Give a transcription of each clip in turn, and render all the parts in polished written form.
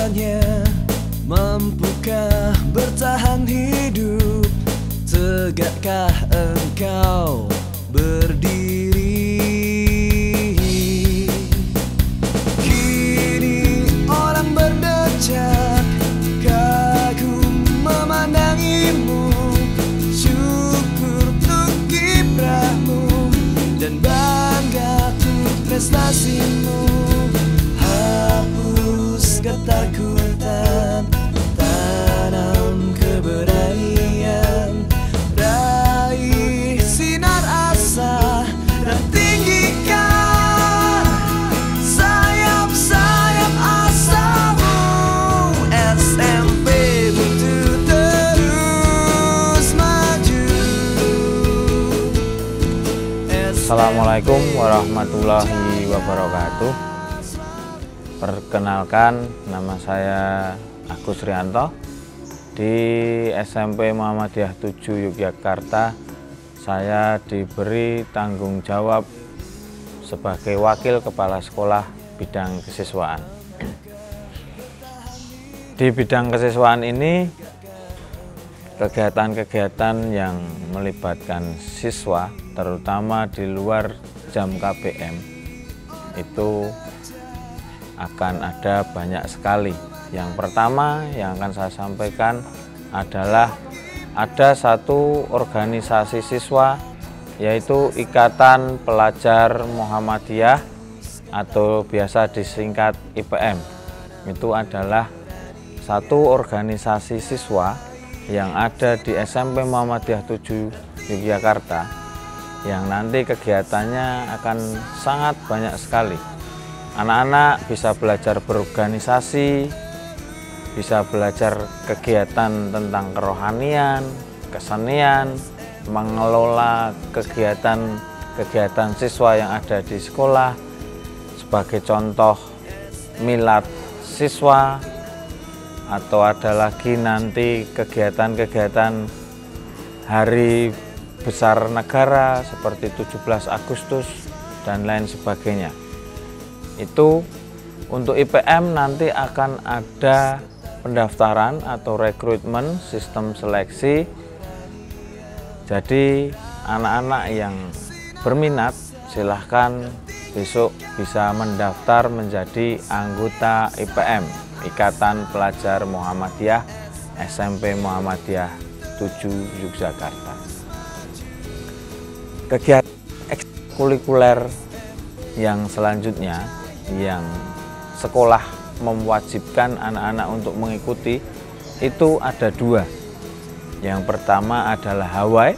tanya, mampukah bertahan hidup? Tegakkah engkau berdiri? Kini orang berdecak, kagum memandangimu. Syukur untuk kiprahmu dan bangga untuk prestasimu. Hapus ketakutan, tanam keberanian, raih sinar asa dan tinggikan sayap-sayap asamu. SMP butuh terus maju. Assalamualaikum warahmatullahi wabarakatuh. Perkenalkan, nama saya Agus Rianto. Di SMP Muhammadiyah 7 Yogyakarta, saya diberi tanggung jawab sebagai wakil kepala sekolah bidang kesiswaan. Di bidang kesiswaan ini, kegiatan-kegiatan yang melibatkan siswa, terutama di luar jam KBM, itu akan ada banyak sekali. Yang pertama yang akan saya sampaikan adalah ada satu organisasi siswa, yaitu Ikatan Pelajar Muhammadiyah atau biasa disingkat IPM. Itu adalah satu organisasi siswa yang ada di SMP Muhammadiyah 7 Yogyakarta, yang nanti kegiatannya akan sangat banyak sekali. Anak-anak bisa belajar berorganisasi, bisa belajar kegiatan tentang kerohanian, kesenian, mengelola kegiatan siswa yang ada di sekolah. Sebagai contoh, milad siswa, atau ada lagi nanti kegiatan-kegiatan hari besar negara seperti 17 Agustus dan lain sebagainya. Itu untuk IPM nanti akan ada pendaftaran atau rekrutmen sistem seleksi. Jadi anak-anak yang berminat silahkan besok bisa mendaftar menjadi anggota IPM, Ikatan Pelajar Muhammadiyah SMP Muhammadiyah 7 Yogyakarta. Kegiatan ekstrakurikuler yang selanjutnya yang sekolah mewajibkan anak-anak untuk mengikuti itu ada dua. Yang pertama adalah Hawai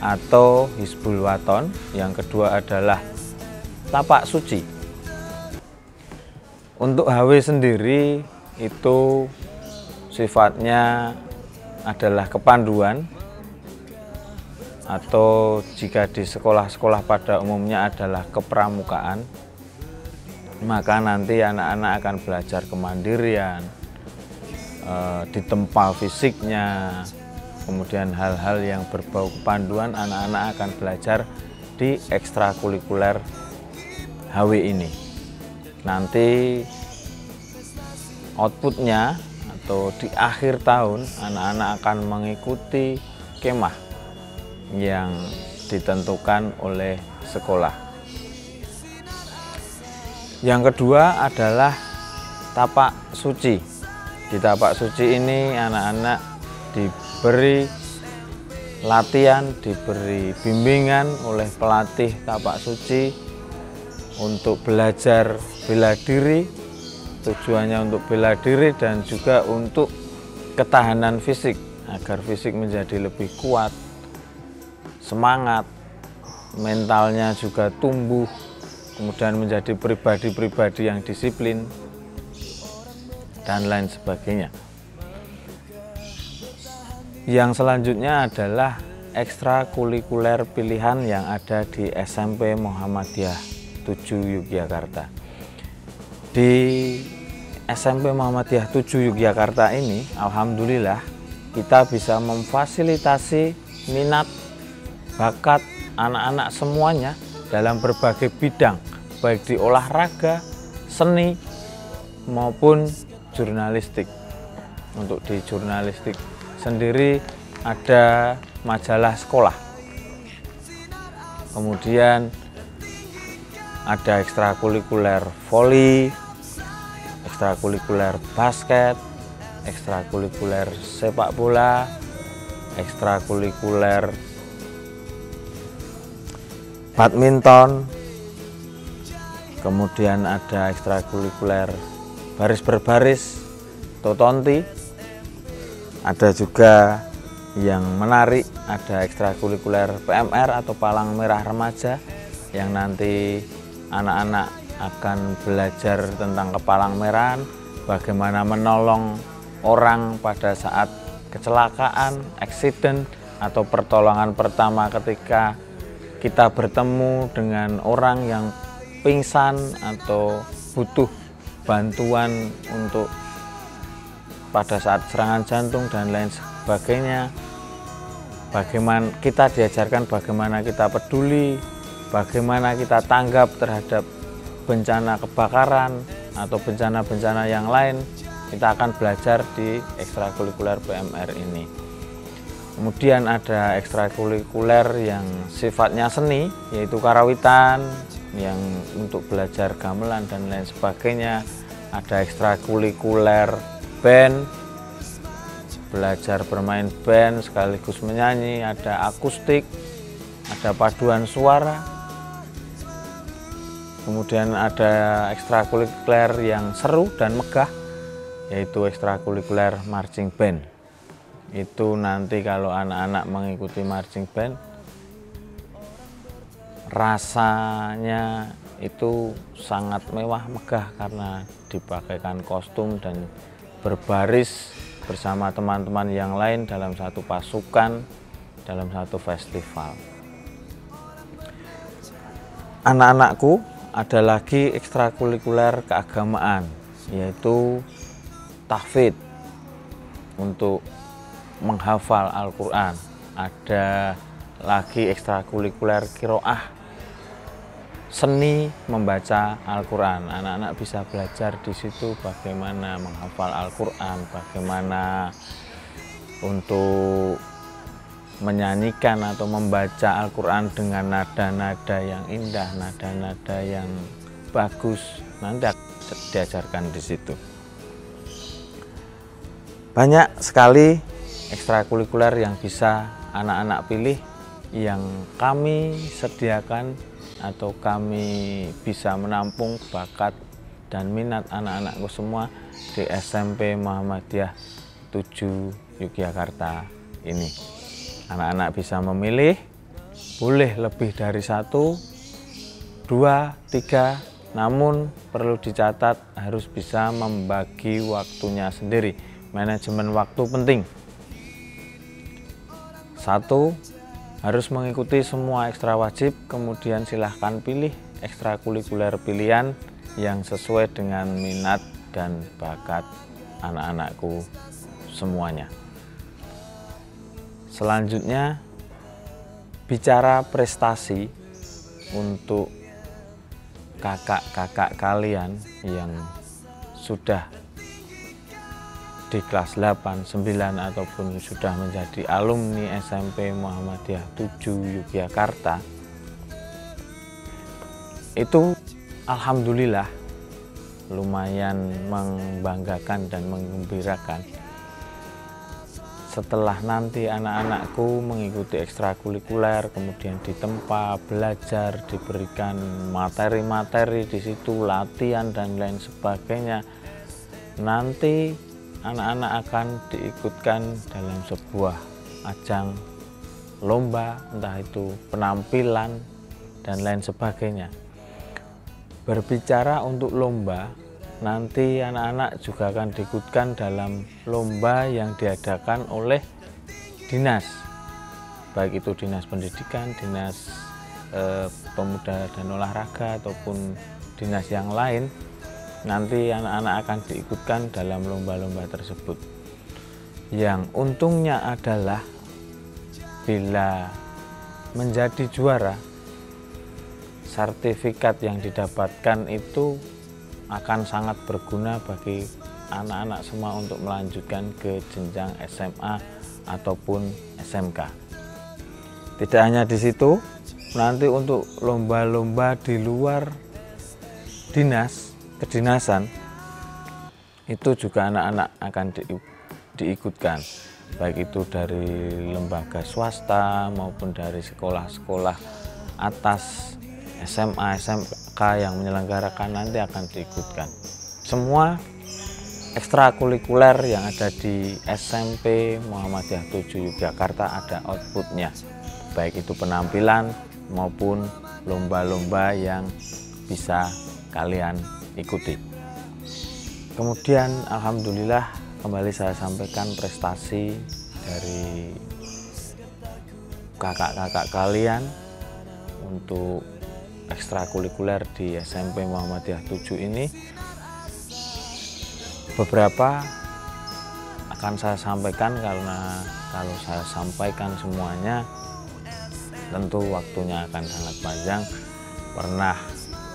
atau Hizbul Waton, yang kedua adalah Tapak Suci. Untuk Hawai sendiri itu sifatnya adalah kepanduan, atau jika di sekolah-sekolah pada umumnya adalah kepramukaan. Maka nanti anak-anak akan belajar kemandirian, ditempa fisiknya, kemudian hal-hal yang berbau kepanduan anak-anak akan belajar di ekstrakurikuler HW ini. Nanti outputnya atau di akhir tahun anak-anak akan mengikuti kemah yang ditentukan oleh sekolah. Yang kedua adalah Tapak Suci. Di Tapak Suci ini anak-anak diberi latihan, diberi bimbingan oleh pelatih Tapak Suci untuk belajar bela diri. Tujuannya untuk bela diri dan juga untuk ketahanan fisik, agar fisik menjadi lebih kuat, semangat, mentalnya juga tumbuh, kemudian menjadi pribadi-pribadi yang disiplin, dan lain sebagainya. Yang selanjutnya adalah ekstrakurikuler pilihan yang ada di SMP Muhammadiyah 7 Yogyakarta. Di SMP Muhammadiyah 7 Yogyakarta ini, alhamdulillah kita bisa memfasilitasi minat, bakat anak-anak semuanya dalam berbagai bidang, baik di olahraga, seni, maupun jurnalistik. Untuk di jurnalistik sendiri ada majalah sekolah, kemudian ada ekstrakurikuler voli, ekstrakurikuler basket, ekstrakurikuler sepak bola, ekstrakurikuler badminton, kemudian ada ekstrakurikuler baris berbaris atau tonti. Ada juga yang menarik, ada ekstrakurikuler PMR atau Palang Merah Remaja, yang nanti anak-anak akan belajar tentang kepalang merahan, bagaimana menolong orang pada saat kecelakaan, accident, atau pertolongan pertama ketika kita bertemu dengan orang yang pingsan atau butuh bantuan untuk pada saat serangan jantung dan lain sebagainya. Bagaimana kita diajarkan bagaimana kita peduli, bagaimana kita tanggap terhadap bencana kebakaran atau bencana-bencana yang lain. Kita akan belajar di ekstrakurikuler PMR ini. Kemudian ada ekstrakurikuler yang sifatnya seni, yaitu karawitan, yang untuk belajar gamelan dan lain sebagainya. Ada ekstrakurikuler band, belajar bermain band sekaligus menyanyi. Ada akustik, ada paduan suara. Kemudian ada ekstrakurikuler yang seru dan megah, yaitu ekstrakurikuler marching band. Itu nanti kalau anak-anak mengikuti marching band, rasanya itu sangat mewah megah karena dipakaikan kostum dan berbaris bersama teman-teman yang lain dalam satu pasukan, dalam satu festival. Anak-anakku ada lagi ekstrakurikuler keagamaan, yaitu tahfidz untuk menghafal Al-Quran. Ada lagi ekstrakurikuler qiraah, seni membaca Al-Quran. Anak-anak bisa belajar di situ bagaimana menghafal Al-Quran, bagaimana untuk menyanyikan atau membaca Al-Quran dengan nada-nada yang indah, nada-nada yang bagus. Nanti diajarkan di situ. Banyak sekali ekstrakurikuler yang bisa anak-anak pilih, yang kami sediakan atau kami bisa menampung bakat dan minat anak-anakku semua di SMP Muhammadiyah 7 Yogyakarta ini. Anak-anak bisa memilih, boleh lebih dari 1, 2, 3, namun perlu dicatat harus bisa membagi waktunya sendiri. Manajemen waktu penting. 1, harus mengikuti semua ekstra wajib, kemudian silahkan pilih ekstrakurikuler pilihan yang sesuai dengan minat dan bakat anak-anakku semuanya. Selanjutnya, bicara prestasi untuk kakak-kakak kalian yang sudah di kelas 8, 9 ataupun sudah menjadi alumni SMP Muhammadiyah 7 Yogyakarta. Itu alhamdulillah lumayan membanggakan dan menggembirakan. Setelah nanti anak-anakku mengikuti ekstrakurikuler, kemudian ditempa, belajar, diberikan materi-materi di situ, latihan dan lain sebagainya. Nanti anak-anak akan diikutkan dalam sebuah ajang lomba, entah itu penampilan dan lain sebagainya. Berbicara untuk lomba, nanti anak-anak juga akan diikutkan dalam lomba yang diadakan oleh dinas, baik itu dinas pendidikan, dinas pemuda dan olahraga ataupun dinas yang lain. Nanti anak-anak akan diikutkan dalam lomba-lomba tersebut. Yang untungnya adalah bila menjadi juara, sertifikat yang didapatkan itu akan sangat berguna bagi anak-anak semua untuk melanjutkan ke jenjang SMA ataupun SMK. Tidak hanya di situ, nanti untuk lomba-lomba di luar kedinasan itu juga anak-anak akan diikutkan, baik itu dari lembaga swasta maupun dari sekolah-sekolah atas SMA, SMK yang menyelenggarakan nanti akan diikutkan. Semua ekstrakurikuler yang ada di SMP Muhammadiyah 7 Yogyakarta ada outputnya, baik itu penampilan maupun lomba-lomba yang bisa kalian ikuti. Kemudian alhamdulillah kembali saya sampaikan prestasi dari kakak-kakak kalian untuk ekstrakurikuler di SMP Muhammadiyah 7 ini. Beberapa akan saya sampaikan karena kalau saya sampaikan semuanya tentu waktunya akan sangat panjang. Pernah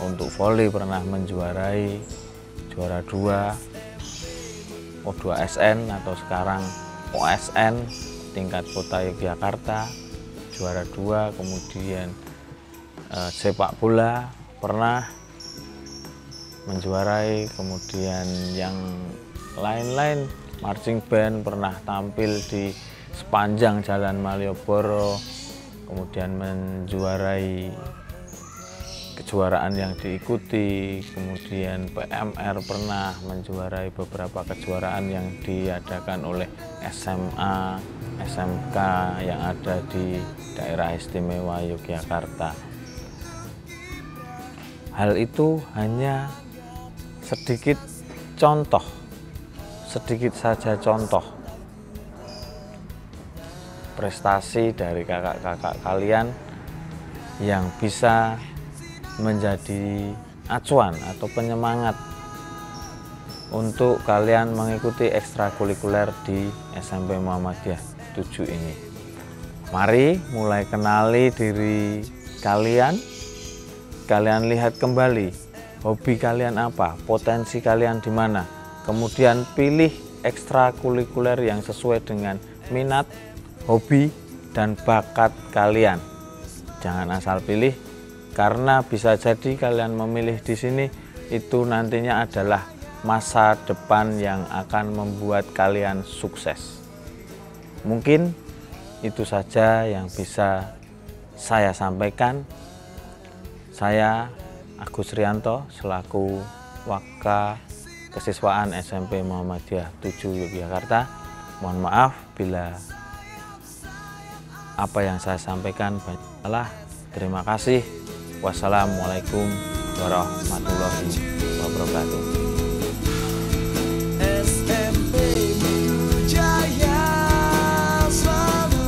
untuk voli pernah menjuarai juara 2 O2SN atau sekarang OSN tingkat kota Yogyakarta juara 2, kemudian sepak bola pernah menjuarai, kemudian yang lain-lain, marching band pernah tampil di sepanjang Jalan Malioboro, kemudian menjuarai kejuaraan yang diikuti, kemudian PMR pernah menjuarai beberapa kejuaraan yang diadakan oleh SMA, SMK yang ada di daerah istimewa Yogyakarta. Hal itu hanya sedikit saja contoh prestasi dari kakak-kakak kalian yang bisa menjadi acuan atau penyemangat untuk kalian mengikuti ekstrakurikuler di SMP Muhammadiyah 7 ini. Mari mulai kenali diri kalian, kalian lihat kembali hobi kalian apa, potensi kalian di mana, kemudian pilih ekstrakurikuler yang sesuai dengan minat, hobi, dan bakat kalian. Jangan asal pilih, karena bisa jadi kalian memilih di sini itu nantinya adalah masa depan yang akan membuat kalian sukses. Mungkin itu saja yang bisa saya sampaikan. Saya Agus Rianto selaku Waka Kesiswaan SMP Muhammadiyah 7 Yogyakarta. Mohon maaf bila apa yang saya sampaikan banyak salah. Terima kasih. Wassalamualaikum warahmatullahi wabarakatuh. SMP Jaya selalu,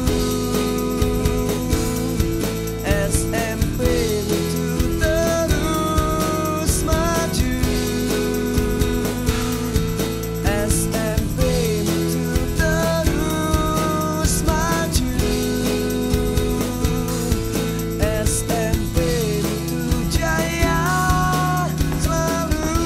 SMP terus maju, SMP terus maju, SMP Jaya selalu.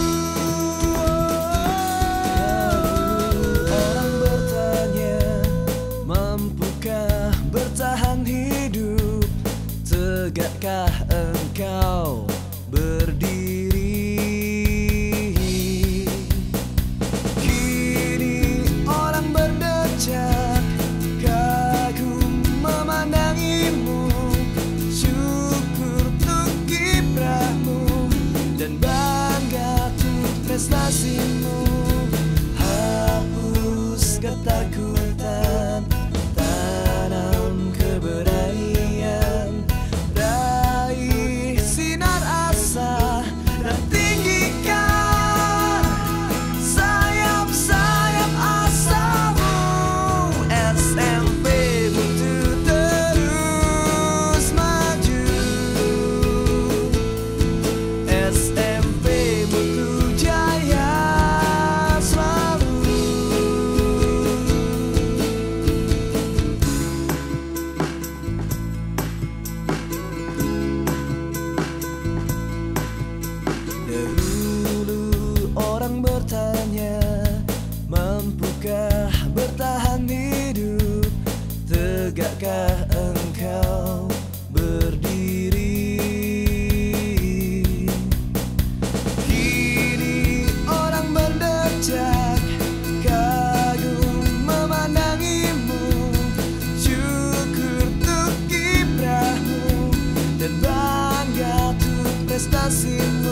prestasimu.